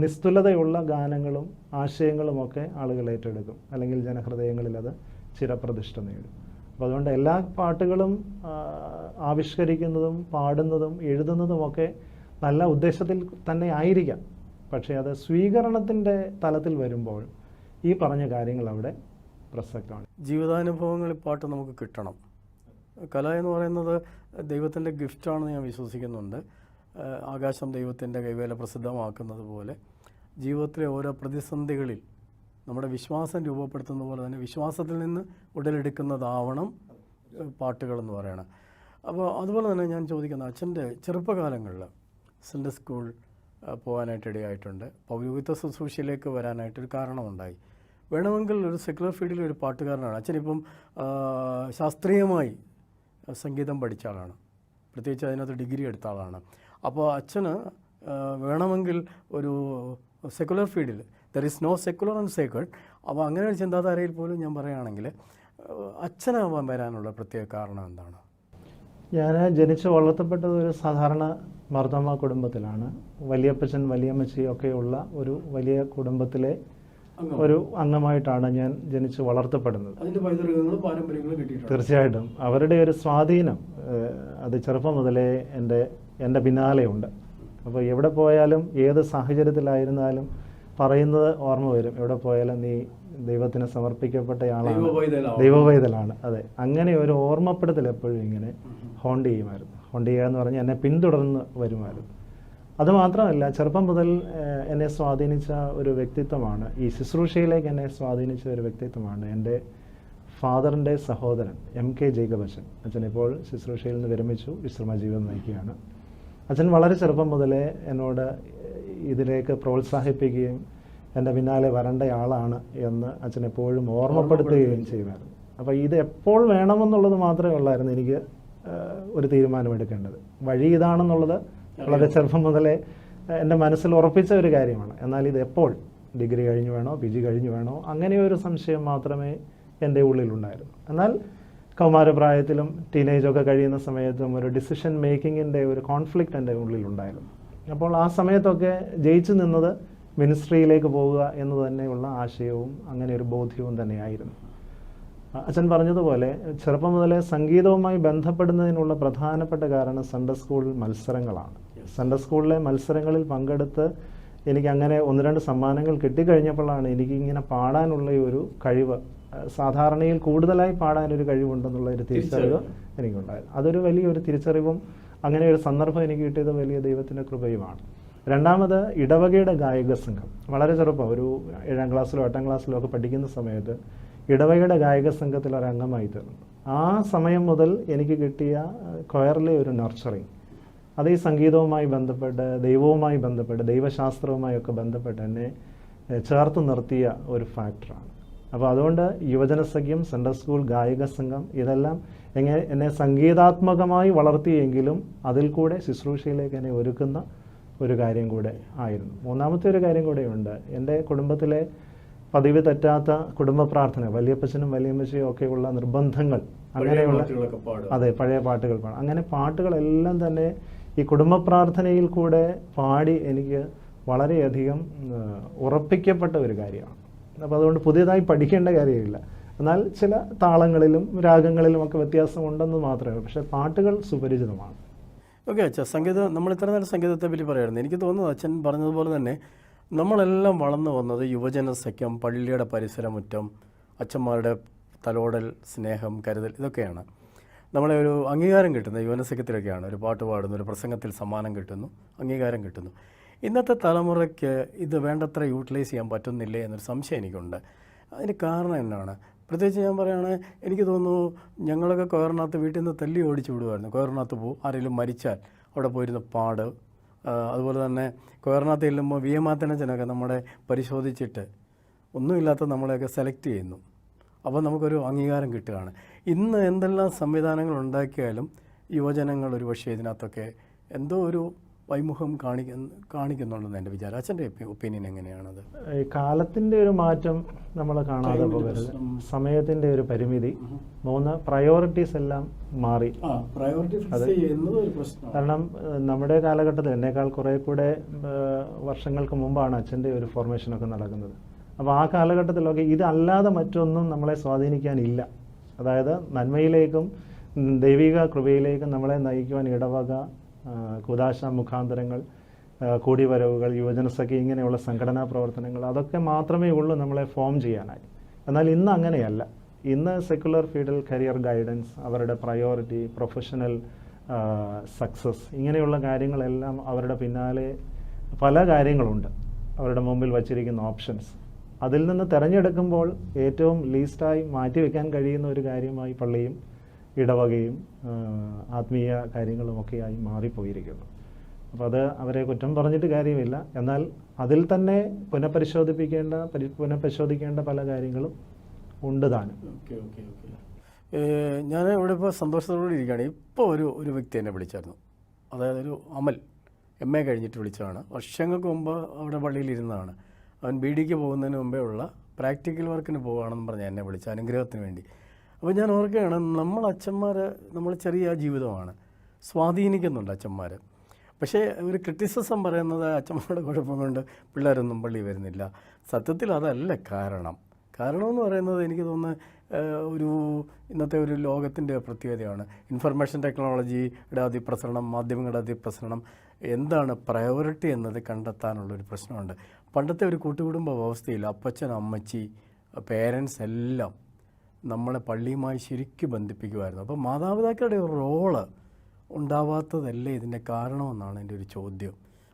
നിസ്തുലതയുള്ള ഗാനങ്ങളും ആശയങ്ങളുമൊക്കെ ആളുകൾ ഏറ്റെടുക്കും, അല്ലെങ്കിൽ ജനഹൃദയങ്ങളിൽ അത് ചിരപ്രതിഷ്ഠ നേടും. അപ്പോൾ അതുകൊണ്ട് എല്ലാ പാട്ടുകളും ആവിഷ്കരിക്കുന്നതും പാടുന്നതും എഴുതുന്നതുമൊക്കെ നല്ല ഉദ്ദേശത്തിൽ തന്നെ ആയിരിക്കാം. പക്ഷേ അത് സ്വീകരണത്തിൻ്റെ തലത്തിൽ വരുമ്പോൾ ഈ പറഞ്ഞ കാര്യങ്ങൾ അവിടെ പ്രസക്തമാണ്. ജീവിതാനുഭവങ്ങൾ പാട്ട് നമുക്ക് കിട്ടണം. കല എന്ന് പറയുന്നത് ദൈവത്തിൻ്റെ ഗിഫ്റ്റാണെന്ന് ഞാൻ വിശ്വസിക്കുന്നുണ്ട്. ആകാശം ദൈവത്തിൻ്റെ കൈവേല പ്രസിദ്ധമാക്കുന്നത് പോലെ ജീവിതത്തിലെ ഓരോ പ്രതിസന്ധികളിൽ നമ്മുടെ വിശ്വാസം രൂപപ്പെടുത്തുന്ന പോലെ തന്നെ വിശ്വാസത്തിൽ നിന്ന് ഉടലെടുക്കുന്നതാവണം പാട്ടുകളെന്ന് പറയണം. അപ്പോൾ അതുപോലെ തന്നെ ഞാൻ ചോദിക്കുന്ന, അച്ഛൻ്റെ ചെറുപ്പകാലങ്ങളിൽ സൺഡേ സ്കൂൾ പോകാനായിട്ട് ഇടയായിട്ടുണ്ട്. പൗരോഹിത്യ ശുശ്രൂഷയിലേക്ക് വരാനായിട്ടൊരു കാരണമുണ്ടായി. വേണമെങ്കിൽ ഒരു സെക്യുലർ ഫീൽഡിൽ ഒരു പാട്ടുകാരനാണ് അച്ഛനിപ്പം. ശാസ്ത്രീയമായി സംഗീതം പഠിച്ച ആളാണ്, പ്രത്യേകിച്ച് അതിനകത്ത് ഡിഗ്രി എടുത്ത ആളാണ്. അപ്പോൾ അച്ഛന് വേണമെങ്കിൽ ഒരു സെക്യുലർ ഫീൽഡിൽ, there is no secular and sacred, അപ്പോൾ അങ്ങനെ ഒരു ചിന്താധാരയിൽ പോലും ഞാൻ പറയുകയാണെങ്കിൽ അച്ഛനാവാൻ വരാനുള്ള പ്രത്യേക കാരണം എന്താണ്? ഞാൻ ജനിച്ച് വളർത്തപ്പെട്ടത് ഒരു സാധാരണ മാർത്തോമാ കുടുംബത്തിലാണ്. വലിയപ്പച്ചൻ വലിയമ്മച്ചി ഒക്കെയുള്ള ഒരു വലിയ കുടുംബത്തിലെ ഒരു അംഗമായിട്ടാണ് ഞാൻ ജനിച്ച് വളർത്തപ്പെടുന്നത്. തീർച്ചയായിട്ടും അവരുടെ ഒരു സ്വാധീനം അത് ചെറുപ്പം മുതലേ എൻ്റെ പിന്നാലെയുണ്ട്. അപ്പോൾ എവിടെ പോയാലും ഏത് സാഹചര്യത്തിലായിരുന്നാലും പറയുന്നത് ഓർമ്മ വരും. എവിടെ പോയാലും നീ ദൈവത്തിന് സമർപ്പിക്കപ്പെട്ടയാളാണ്, ദൈവവൈതലാണ്. അതെ, അങ്ങനെ ഒരു ഓർമ്മപ്പെടുത്തൽ എപ്പോഴും ഇങ്ങനെ ഹോണ്ട് ചെയ്യുമായിരുന്നു. ഹോണ്ട് ചെയ്യുക എന്ന് പറഞ്ഞാൽ എന്നെ പിന്തുടർന്ന് വരുമായിരുന്നു. അതുമാത്രമല്ല, ചെറുപ്പം മുതൽ എന്നെ സ്വാധീനിച്ച ഒരു വ്യക്തിത്വമാണ്, ഈ ശുശ്രൂഷയിലേക്ക് എന്നെ സ്വാധീനിച്ച ഒരു വ്യക്തിത്വമാണ് എൻ്റെ ഫാദറിൻ്റെ സഹോദരൻ MK ജേക്കബ് അച്ഛൻ. അച്ഛൻ ഇപ്പോൾ ശുശ്രൂഷയിൽ നിന്ന് വിരമിച്ചു, വിശ്രമ ജീവിതം നയിക്കുകയാണ്. അച്ഛൻ വളരെ ചെറുപ്പം മുതലേ എന്നോട് ഇതിലേക്ക് പ്രോത്സാഹിപ്പിക്കുകയും എൻ്റെ പിന്നാലെ വരേണ്ടയാളാണ് എന്ന് അച്ഛൻ എപ്പോഴും ഓർമ്മപ്പെടുത്തുകയും ചെയ്യുമായിരുന്നു. അപ്പോൾ ഇത് എപ്പോൾ വേണമെന്നുള്ളത് മാത്രമേ ഉള്ളായിരുന്നു എനിക്ക് ഒരു തീരുമാനമെടുക്കേണ്ടത്. വഴി ഇതാണെന്നുള്ളത് വളരെ ചെറുപ്പം മുതലേ എൻ്റെ മനസ്സിൽ ഉറപ്പിച്ച ഒരു കാര്യമാണ്. എന്നാൽ ഇത് എപ്പോൾ, ഡിഗ്രി കഴിഞ്ഞ് വേണോ, PG കഴിഞ്ഞ് വേണോ, അങ്ങനെയൊരു സംശയം മാത്രമേ എൻ്റെ ഉള്ളിലുണ്ടായിരുന്നു. എന്നാൽ കൗമാരപ്രായത്തിലും ടീനേജൊക്കെ കഴിയുന്ന സമയത്തും ഒരു ഡിസിഷൻ മേക്കിങ്ങിൻ്റെ ഒരു കോൺഫ്ലിക്റ്റ് എൻ്റെ ഉള്ളിലുണ്ടായിരുന്നു. അപ്പോൾ ആ സമയത്തൊക്കെ ജയിച്ചു നിന്നത് മിനിസ്ട്രിയിലേക്ക് പോകുക എന്ന് തന്നെയുള്ള ആശയവും അങ്ങനെ ഒരു ബോധ്യവും തന്നെയായിരുന്നു. അച്ഛൻ പറഞ്ഞതുപോലെ ചെറുപ്പം മുതലേ സംഗീതവുമായി ബന്ധപ്പെടുന്നതിനുള്ള പ്രധാനപ്പെട്ട കാരണം സൺഡേ സ്കൂൾ മത്സരങ്ങളാണ്. സൺഡേ സ്കൂളിലെ മത്സരങ്ങളിൽ പങ്കെടുത്ത് എനിക്ക് അങ്ങനെ 1-2 സമ്മാനങ്ങൾ കിട്ടിക്കഴിഞ്ഞപ്പോഴാണ് എനിക്കിങ്ങനെ പാടാനുള്ള ഒരു കഴിവ്, സാധാരണയിൽ കൂടുതലായി പാടാനൊരു കഴിവുണ്ടെന്നുള്ള ഒരു തിരിച്ചറിവ് എനിക്കുണ്ടായിരുന്നു. അതൊരു വലിയൊരു തിരിച്ചറിവും അങ്ങനെ ഒരു സന്ദർഭം എനിക്ക് കിട്ടിയത് വലിയ ദൈവത്തിൻ്റെ കൃപയുമാണ്. രണ്ടാമത്, ഇടവകയുടെ ഗായക സംഘം. വളരെ ചെറുപ്പം, ഒരു 7ാം ക്ലാസ്സിലോ 8ാം ക്ലാസ്സിലോ ഒക്കെ പഠിക്കുന്ന സമയത്ത് ഇടവകയുടെ ഗായക സംഘത്തിൽ ഒരു അംഗമായി തീർന്നു. ആ സമയം മുതൽ എനിക്ക് കിട്ടിയ കൊയറിലെ ഒരു നർച്ചറിങ്, അത് ഈ സംഗീതവുമായി ബന്ധപ്പെട്ട്, ദൈവവുമായി ബന്ധപ്പെട്ട്, ദൈവശാസ്ത്രവുമായി ഒക്കെ ബന്ധപ്പെട്ട് എന്നെ ചേർത്ത് നിർത്തിയ ഒരു ഫാക്ടറാണ്. അപ്പോൾ അതുകൊണ്ട് യുവജന സഖ്യം, സൺഡേ സ്കൂൾ, ഗായക സംഘം, ഇതെല്ലാം എന്നെ സംഗീതാത്മകമായി വളർത്തിയെങ്കിലും അതിൽ കൂടെ ശുശ്രൂഷയിലേക്ക് എന്നെ ഒരുക്കുന്ന ഒരു കാര്യം കൂടെ ആയിരുന്നു. മൂന്നാമത്തെ ഒരു കാര്യം കൂടെയുണ്ട്. എൻ്റെ കുടുംബത്തിലെ പതിവ് തെറ്റാത്ത കുടുംബ പ്രാർത്ഥന, വലിയപ്പച്ചനും വലിയമ്മച്ചയും ഒക്കെയുള്ള നിർബന്ധങ്ങൾ, അങ്ങനെയുള്ള, അതെ, പഴയ പാട്ടുകൾ പാടാം. അങ്ങനെ പാട്ടുകളെല്ലാം തന്നെ ഈ കുടുംബ പ്രാർത്ഥനയിൽ കൂടെ പാടി എനിക്ക് വളരെയധികം ഉറപ്പിക്കപ്പെട്ട ഒരു കാര്യമാണ്. അപ്പോൾ അതുകൊണ്ട് പുതിയതായി പഠിക്കേണ്ട കാര്യമില്ല. എന്നാൽ ചില താളങ്ങളിലും രാഗങ്ങളിലും ഒക്കെ വ്യത്യാസമുണ്ടെന്ന് മാത്രമേ, പക്ഷേ പാട്ടുകൾ സുപരിചിതമാണ്. ഓക്കെ അച്ഛാ, സംഗീതം, നമ്മൾ ഇത്ര നേരം സംഗീതത്തെ പറ്റി പറയായിരുന്നു. എനിക്ക് തോന്നുന്നു അച്ഛൻ പറഞ്ഞതുപോലെ തന്നെ നമ്മളെല്ലാം വളർന്നു വന്നത് യുവജന സഖ്യം, പള്ളിയുടെ പരിസരമുറ്റം, അച്ഛന്മാരുടെ തലോടൽ, സ്നേഹം, കരുതൽ, ഇതൊക്കെയാണ് നമ്മളെ ഒരു അംഗീകാരം കിട്ടുന്നത്. യുവജന സഖ്യത്തിലൊക്കെയാണ് ഒരു പാട്ട് പാടുന്നു, ഒരു പ്രസംഗത്തിൽ സമ്മാനം കിട്ടുന്നു, അംഗീകാരം കിട്ടുന്നു. ഇന്നത്തെ തലമുറയ്ക്ക് ഇത് വേണ്ടത്ര യൂട്ടിലൈസ് ചെയ്യാൻ പറ്റുന്നില്ലേ എന്നൊരു സംശയം എനിക്കുണ്ട്. അതിന് കാരണം എന്നാണ്? പ്രത്യേകിച്ച് ഞാൻ പറയുകയാണെങ്കിൽ എനിക്ക് തോന്നുന്നു ഞങ്ങളൊക്കെ കൊയറിനകത്ത് വീട്ടിൽ നിന്ന് തല്ലി ഓടിച്ചു വിടുമായിരുന്നു. കൊയറിനകത്ത് പോകും, ആരെങ്കിലും മരിച്ചാൽ അവിടെ പോയിരുന്ന പാട്, അതുപോലെ തന്നെ കൊയറിനകത്ത് ചെല്ലുമ്പോൾ വിയമാത്തനച്ചനൊക്കെ നമ്മളെ പരിശോധിച്ചിട്ട് ഒന്നുമില്ലാത്ത നമ്മളെയൊക്കെ സെലക്ട് ചെയ്യുന്നു. അപ്പോൾ നമുക്കൊരു അംഗീകാരം കിട്ടുകയാണ്. ഇന്ന് എന്തെല്ലാം സംവിധാനങ്ങൾ ഉണ്ടാക്കിയാലും യുവജനങ്ങൾ ഒരു പക്ഷേ ഇതിനകത്തൊക്കെ എന്തോ ഒരു വൈമുഖം കാണിക്കുന്നുണ്ടെന്ന് എൻ്റെ വിചാരം. അച്ഛൻ്റെ ഒപ്പീനിയൻ എങ്ങനെയാണത്? ഈ കാലത്തിൻ്റെ ഒരു മാറ്റം നമ്മൾ കാണാതെ പോകരുത്, സമയത്തിൻ്റെ ഒരു പരിമിതി, 3 പ്രയോറിറ്റീസ് എല്ലാം മാറി. കാരണം നമ്മുടെ കാലഘട്ടത്തിൽ എന്നേക്കാൾ കുറേ കൂടെ വർഷങ്ങൾക്ക് മുമ്പാണ് അച്ഛൻ്റെ ഒരു ഫോർമേഷനൊക്കെ നടക്കുന്നത്. അപ്പോൾ ആ കാലഘട്ടത്തിലൊക്കെ ഇതല്ലാതെ മറ്റൊന്നും നമ്മളെ സ്വാധീനിക്കാനില്ല. അതായത് നന്മയിലേക്കും ദൈവിക കൃപയിലേക്കും നമ്മളെ നയിക്കുവാൻ ഇടവക, കൂദാശ മുഖാന്തരങ്ങൾ, കൂടിവരവുകൾ, യുവജന സഖ്യം, ഇങ്ങനെയുള്ള സംഘടനാ പ്രവർത്തനങ്ങൾ, അതൊക്കെ മാത്രമേ ഉള്ളൂ നമ്മളെ ഫോം ചെയ്യാനായി. എന്നാൽ ഇന്ന് അങ്ങനെയല്ല. ഇന്ന് സെക്കുലർ ഫീൽഡിൽ കരിയർ ഗൈഡൻസ്, അവരുടെ പ്രയോറിറ്റി, പ്രൊഫഷണൽ സക്സസ്, ഇങ്ങനെയുള്ള കാര്യങ്ങളെല്ലാം അവരുടെ പിന്നാലെ പല കാര്യങ്ങളുണ്ട്, അവരുടെ മുമ്പിൽ വച്ചിരിക്കുന്ന ഓപ്ഷൻസ്. അതിൽ നിന്ന് തിരഞ്ഞെടുക്കുമ്പോൾ ഏറ്റവും ലീസ്റ്റായി മാറ്റിവെക്കാൻ കഴിയുന്ന ഒരു കാര്യമായി പള്ളിയും ഇടവകയും ആത്മീയ കാര്യങ്ങളുമൊക്കെയായി മാറിപ്പോയിരിക്കുന്നു. അപ്പോൾ അത് അവരെ കുറ്റം പറഞ്ഞിട്ട് കാര്യമില്ല. എന്നാൽ അതിൽ തന്നെ പുനഃപരിശോധിക്കേണ്ട പല കാര്യങ്ങളും ഉണ്ട് താനും. ഞാൻ ഇവിടെ ഇപ്പോൾ സന്തോഷത്തോടെ ഇരിക്കുകയാണ്. ഇപ്പോൾ ഒരു വ്യക്തി എന്നെ വിളിച്ചായിരുന്നു. അതായത് ഒരു അമൽ, MA കഴിഞ്ഞിട്ട് വിളിച്ചതാണ്. വർഷങ്ങൾക്ക് മുമ്പ് അവിടെ പള്ളിയിലിരുന്നതാണ്. അവൻ BDക്ക് പോകുന്നതിന് മുമ്പേ ഉള്ള പ്രാക്ടിക്കൽ വർക്കിന് പോവുകയാണെന്ന് പറഞ്ഞാൽ എന്നെ വിളിച്ച അനുഗ്രഹത്തിന് വേണ്ടി. അപ്പോൾ ഞാൻ ഓർക്കുകയാണ്, അച്ഛന്മാർ, നമ്മൾ ചെറിയ ജീവിതമാണ്, സ്വാധീനിക്കുന്നുണ്ട് അച്ഛന്മാർ. പക്ഷേ ഒരു ക്രിറ്റിസിസം പറയുന്നത് അച്ഛന്മാരുടെ കുഴപ്പം കൊണ്ട് പിള്ളേരൊന്നും പള്ളി വരുന്നില്ല. സത്യത്തിൽ അതല്ല കാരണമെന്ന് പറയുന്നത് എനിക്ക് തോന്നുന്നു ഇന്നത്തെ ഒരു ലോകത്തിൻ്റെ പ്രത്യേകതയാണ്. ഇൻഫർമേഷൻ ടെക്നോളജിയുടെ അതിപ്രസരണം, മാധ്യമങ്ങളുടെ അതിപ്രസരണം, എന്താണ് പ്രയോറിറ്റി എന്നത് കണ്ടെത്താനുള്ളൊരു പ്രശ്നമുണ്ട്. പണ്ടത്തെ ഒരു കൂട്ടുകുടുംബ വ്യവസ്ഥയിൽ അപ്പച്ചൻ, അമ്മച്ചി, പേരൻസ് എല്ലാം നമ്മളെ പള്ളിയുമായി ശരിക്കും ബന്ധിപ്പിക്കുമായിരുന്നു. അപ്പോൾ മാതാപിതാക്കളുടെ ഒരു റോള് ഉണ്ടാവാത്തതല്ലേ ഇതിൻ്റെ കാരണമെന്നാണ് എൻ്റെ ഒരു ചോദ്യം.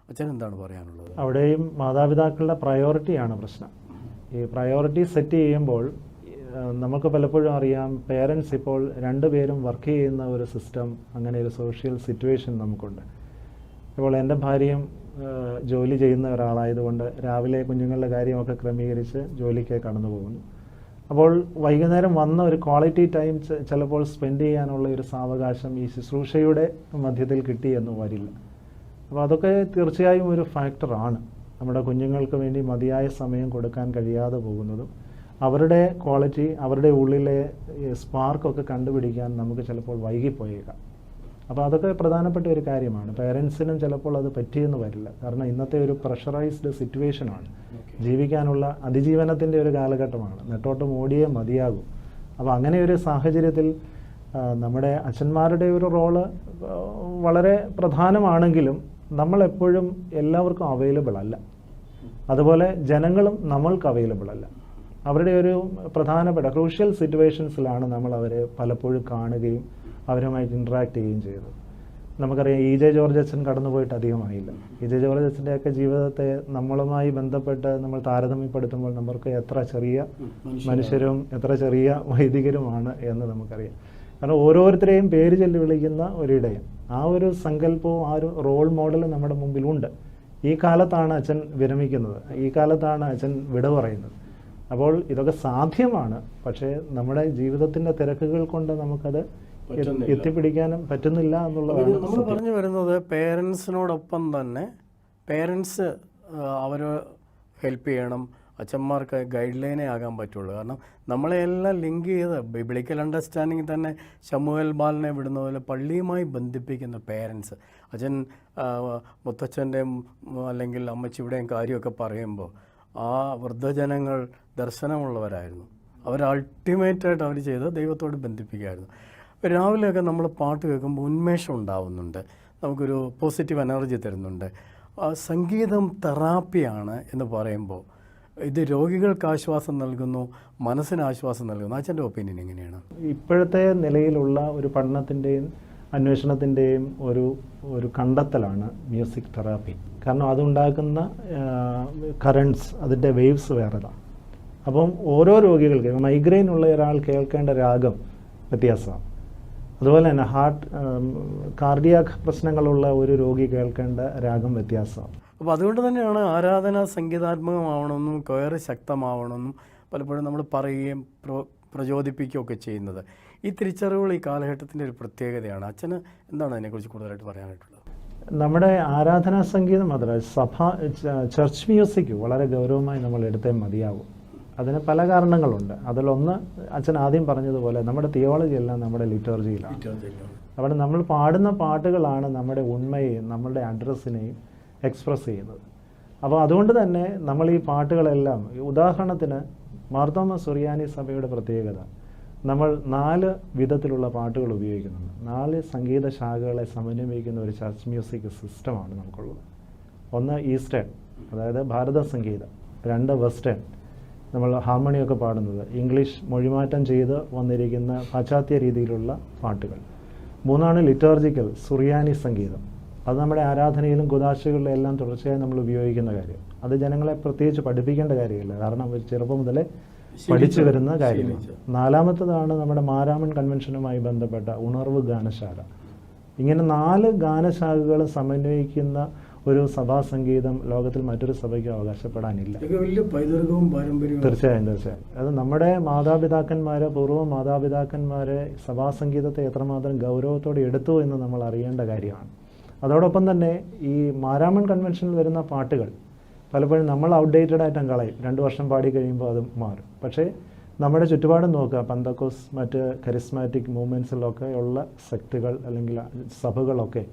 അച്ഛൻ എന്താണ് പറയാനുള്ളത്? അവിടെയും മാതാപിതാക്കളുടെ പ്രയോറിറ്റിയാണ് പ്രശ്നം. ഈ പ്രയോറിറ്റി സെറ്റ് ചെയ്യുമ്പോൾ നമുക്ക് പലപ്പോഴും അറിയാം, പേരൻസ് ഇപ്പോൾ രണ്ടുപേരും വർക്ക് ചെയ്യുന്ന ഒരു സിസ്റ്റം, അങ്ങനെ ഒരു സോഷ്യൽ സിറ്റുവേഷൻ നമുക്കുണ്ട്. ഇപ്പോൾ എൻ്റെ ഭാര്യയും ജോലി ചെയ്യുന്ന ഒരാളായതുകൊണ്ട് രാവിലെ കുഞ്ഞുങ്ങളുടെ കാര്യമൊക്കെ ക്രമീകരിച്ച് ജോലിക്ക് കടന്നു പോകുന്നു. അപ്പോൾ വൈകുന്നേരം വന്ന ഒരു ക്വാളിറ്റി ടൈം ചിലപ്പോൾ സ്പെൻഡ് ചെയ്യാനുള്ള ഒരു സാവകാശം ഈ ശുശ്രൂഷയുടെ മധ്യത്തിൽ കിട്ടിയെന്ന് വരില്ല. അപ്പോൾ അതൊക്കെ തീർച്ചയായും ഒരു ഫാക്ടറാണ് നമ്മുടെ കുഞ്ഞുങ്ങൾക്ക് വേണ്ടി മതിയായ സമയം കൊടുക്കാൻ കഴിയാതെ പോകുന്നതും അവരുടെ ക്വാളിറ്റി, അവരുടെ ഉള്ളിലെ സ്പാർക്കൊക്കെ കണ്ടുപിടിക്കാൻ നമുക്ക് ചിലപ്പോൾ വൈകിപ്പോയേക്കാം. അപ്പോൾ അതൊക്കെ പ്രധാനപ്പെട്ട ഒരു കാര്യമാണ്. പേരൻസിനും ചിലപ്പോൾ അത് പറ്റിയെന്ന് വരില്ല. കാരണം ഇന്നത്തെ ഒരു പ്രഷറൈസ്ഡ് സിറ്റുവേഷനാണ്, ജീവിക്കാനുള്ള അതിജീവനത്തിൻ്റെ ഒരു കാലഘട്ടമാണ്. നെട്ടോട്ടം ഓടിയേ മതിയാകും. അപ്പോൾ അങ്ങനെ ഒരു സാഹചര്യത്തിൽ നമ്മുടെ അച്ഛന്മാരുടെ ഒരു റോള് വളരെ പ്രധാനമാണെങ്കിലും നമ്മളെപ്പോഴും എല്ലാവർക്കും അവൈലബിൾ അല്ല. അതുപോലെ ജനങ്ങളും നമ്മൾക്ക് അവൈലബിൾ അല്ല. അവരുടെ ഒരു പ്രധാനപ്പെട്ട ക്രൂഷ്യൽ സിറ്റുവേഷൻസിലാണ് നമ്മൾ അവരെ പലപ്പോഴും കാണുകയും അവരുമായിട്ട് ഇൻട്രാക്ട് ചെയ്യുകയും ചെയ്തത്. നമുക്കറിയാം, E.J. ജോർജ് അച്ഛൻ കടന്നുപോയിട്ട് അധികമായില്ല. E.J. ജോർജ് അച്ഛൻ്റെയൊക്കെ ജീവിതത്തെ നമ്മളുമായി ബന്ധപ്പെട്ട് നമ്മൾ താരതമ്യപ്പെടുത്തുമ്പോൾ നമുക്ക് എത്ര ചെറിയ മനുഷ്യരും എത്ര ചെറിയ വൈദികരുമാണ് എന്ന് നമുക്കറിയാം. കാരണം ഓരോരുത്തരെയും പേര് ചൊല്ലി വിളിക്കുന്ന ഒരിടയൻ, ആ ഒരു സങ്കല്പവും ആ ഒരു റോൾ മോഡലും നമ്മുടെ മുമ്പിലുണ്ട്. ഈ കാലത്താണ് അച്ഛൻ വിരമിക്കുന്നത്, ഈ കാലത്താണ് അച്ഛൻ വിട പറയുന്നത്. അപ്പോൾ ഇതൊക്കെ സാധ്യമാണ്, പക്ഷേ നമ്മുടെ ജീവിതത്തിൻ്റെ തിരക്കുകൾ കൊണ്ട് നമുക്കത് എത്തിപ്പിടിക്കാനും പറ്റുന്നില്ല എന്നുള്ളതാണ്. നമ്മൾ പറഞ്ഞു വരുന്നത് പേരൻസിനോടൊപ്പം തന്നെ പേരൻസ് അവർ ഹെൽപ്പ് ചെയ്യണം, അച്ഛന്മാർക്ക് ഗൈഡ് ലൈനേ ആകാൻ പറ്റുള്ളൂ. കാരണം നമ്മളെല്ലാം ലിങ്ക് ചെയ്ത് ബിബ്ലിക്കൽ അണ്ടർസ്റ്റാൻഡിങ് തന്നെ ശമൂവേൽ ബാലനെ വിടുന്ന പോലെ പള്ളിയുമായി ബന്ധിപ്പിക്കുന്ന പേരൻസ്, അച്ഛൻ മുത്തച്ഛൻ്റെയും അല്ലെങ്കിൽ അമ്മച്ചിയുടെയും കാര്യമൊക്കെ പറയുമ്പോൾ ആ വൃദ്ധജനങ്ങൾ ദർശനമുള്ളവരായിരുന്നു. അവർ അൾട്ടിമേറ്റായിട്ട് അവർ ചെയ്ത് ദൈവത്തോട് ബന്ധിപ്പിക്കുകയായിരുന്നു. രാവിലെയൊക്കെ നമ്മൾ പാട്ട് കേൾക്കുമ്പോൾ ഉന്മേഷം ഉണ്ടാവുന്നുണ്ട്, നമുക്കൊരു പോസിറ്റീവ് എനർജി തരുന്നുണ്ട്. സംഗീതം തെറാപ്പിയാണ് എന്ന് പറയുമ്പോൾ ഇത് രോഗികൾക്ക് ആശ്വാസം നൽകുന്നു, മനസ്സിന് ആശ്വാസം നൽകുന്നു. അച്ഛൻ്റെ ഒപ്പീനിയൻ എങ്ങനെയാണ്? ഇപ്പോഴത്തെ നിലയിലുള്ള ഒരു പഠനത്തിൻ്റെയും അന്വേഷണത്തിൻ്റെയും ഒരു കണ്ടെത്തലാണ് മ്യൂസിക് തെറാപ്പി. കാരണം അതുണ്ടാക്കുന്ന കറൻറ്റ്സ്, അതിൻ്റെ വേവ്സ് വേറെതാണ്. അപ്പം ഓരോ രോഗികൾക്ക്, മൈഗ്രെയിൻ ഉള്ള ഒരാൾ കേൾക്കേണ്ട രാഗം വ്യത്യാസമാണ്. അതുപോലെ തന്നെ കാർഡിയാക് പ്രശ്നങ്ങളുള്ള ഒരു രോഗി കേൾക്കേണ്ട രാഗം വ്യത്യാസമാണ്. അപ്പോൾ അതുകൊണ്ട് തന്നെയാണ് ആരാധന സംഗീതാത്മകമാവണമെന്നും കൊയർ ശക്തമാവണമെന്നും പലപ്പോഴും നമ്മൾ പറയുകയും പ്രചോദിപ്പിക്കുകയൊക്കെ ചെയ്യുന്നത്. ഈ തിരിച്ചറിവുകൾ ഈ കാലഘട്ടത്തിൻ്റെ ഒരു പ്രത്യേകതയാണ്. അച്ഛന് എന്താണ് അതിനെക്കുറിച്ച് കൂടുതലായിട്ട് പറയാനായിട്ടുള്ളത്? നമ്മുടെ ആരാധനാ സംഗീതം മാത്രമല്ല, ചർച്ച് മ്യൂസിക് വളരെ ഗൗരവമായി നമ്മൾ എടുത്തേ മതിയാവും. അതിന് പല കാരണങ്ങളുണ്ട്. അതിലൊന്ന് അച്ഛൻ ആദ്യം പറഞ്ഞതുപോലെ നമ്മുടെ തിയോളജി എല്ലാം നമ്മുടെ ലിറ്റർജിയിലാണ്. അവിടെ നമ്മൾ പാടുന്ന പാട്ടുകളാണ് നമ്മുടെ ഉണ്മയെയും നമ്മുടെ അഡ്രസ്സിനെയും എക്സ്പ്രസ് ചെയ്യുന്നത്. അപ്പോൾ അതുകൊണ്ട് തന്നെ നമ്മൾ ഈ പാട്ടുകളെല്ലാം, ഉദാഹരണത്തിന് മാർത്തോമ സുറിയാനി സഭയുടെ പ്രത്യേകത, നമ്മൾ 4 വിധത്തിലുള്ള പാട്ടുകൾ ഉപയോഗിക്കുന്നുണ്ട്. 4 സംഗീത ശാഖകളെ സമന്വയിക്കുന്ന ഒരു ചർച്ച് മ്യൂസിക് സിസ്റ്റമാണ് നമുക്കുള്ളത്. ഒന്ന് ഈസ്റ്റേൺ, അതായത് ഭാരത സംഗീതം. 2 വെസ്റ്റേൺ, നമ്മൾ ഹാർമണിയൊക്കെ പാടുന്നത്, ഇംഗ്ലീഷ് മൊഴിമാറ്റം ചെയ്ത് വന്നിരിക്കുന്ന പാശ്ചാത്യ രീതിയിലുള്ള പാട്ടുകൾ. 3 ലിറ്റർജിക്കൽ, സുറിയാനി സംഗീതം. അത് നമ്മുടെ ആരാധനയിലും കുദാശകളിലും എല്ലാം തുടർച്ചയായി നമ്മൾ ഉപയോഗിക്കുന്ന കാര്യം. അത് ജനങ്ങളെ പ്രത്യേകിച്ച് പഠിപ്പിക്കേണ്ട കാര്യമില്ല, കാരണം അവർ ചെറുപ്പം മുതലേ പഠിച്ചു വരുന്ന കാര്യമാണ്. 4മത്തേതാണ് നമ്മുടെ മാരാമൺ കൺവെൻഷനുമായി ബന്ധപ്പെട്ട ഉണർവ് ഗാനശാല. ഇങ്ങനെ 4 ഗാനശാഖകൾ സമന്വയിക്കുന്ന ഒരു സഭാ സംഗീതം ലോകത്തിൽ മറ്റൊരു സഭയ്ക്ക് അവകാശപ്പെടാനില്ല. തീർച്ചയായും. അത് നമ്മുടെ മാതാപിതാക്കന്മാരെ, പൂർവ്വ മാതാപിതാക്കന്മാരെ സഭാ സംഗീതത്തെ എത്രമാത്രം ഗൗരവത്തോടെ എടുത്തു എന്ന് നമ്മൾ അറിയേണ്ട കാര്യമാണ്. അതോടൊപ്പം തന്നെ ഈ മാരാമൺ കൺവെൻഷനിൽ വരുന്ന പാട്ടുകൾ പലപ്പോഴും നമ്മൾ ഔട്ട്ഡേറ്റഡ് ആയിട്ടും കളയും. 2 വർഷം പാടി കഴിയുമ്പോൾ അത് മാറും. പക്ഷേ നമ്മുടെ ചുറ്റുപാടും നോക്കുക, പന്തക്കോസ്, മറ്റ് കരിസ്മാറ്റിക് മൂവ്മെൻറ്റ്സിലൊക്കെ ഉള്ള സെക്റ്റുകൾ അല്ലെങ്കിൽ സഭകളൊക്കെ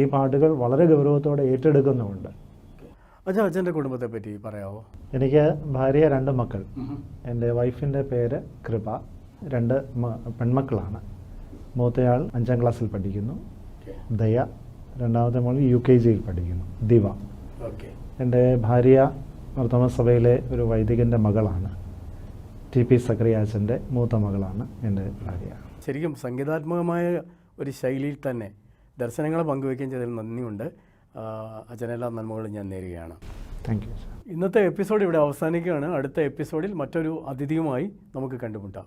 ഈ പാട്ടുകൾ വളരെ ഗൗരവത്തോടെ ഏറ്റെടുക്കുന്നുമുണ്ട്. അച്ഛൻ്റെ കുടുംബത്തെ പറ്റി പറയാമോ? എനിക്ക് ഭാര്യ, 2 മക്കൾ. എൻ്റെ വൈഫിൻ്റെ പേര് കൃപ. 2 പെൺമക്കളാണ്. മൂത്തയാൾ 5ാം ക്ലാസ്സിൽ പഠിക്കുന്നു, ദയ രണ്ടാമത്തെ മോൾ UKG പഠിക്കുന്നു, ദിവ. ഓക്കെ. എൻ്റെ ഭാര്യ മാർത്തോമ സഭയിലെ ഒരു വൈദികൻ്റെ മകളാണ്. TP സക്രിയാച്ചൻ്റെ മൂത്ത മകളാണ് എൻ്റെ ഭാര്യ. ശരിക്കും സംഗീതാത്മകമായ ഒരു ശൈലിയിൽ തന്നെ ദർശനങ്ങളെ പങ്കുവയ്ക്കുകയും ചെയ്തതിൽ നന്ദിയുണ്ട്. അച്ഛനെല്ലാം നന്മകളും ഞാൻ നേരുകയാണ്. Thank you. ഇന്നത്തെ എപ്പിസോഡ് ഇവിടെ അവസാനിക്കുകയാണ്. അടുത്ത എപ്പിസോഡിൽ മറ്റൊരു അതിഥിയുമായി നമുക്ക് കണ്ടുമുട്ടാം.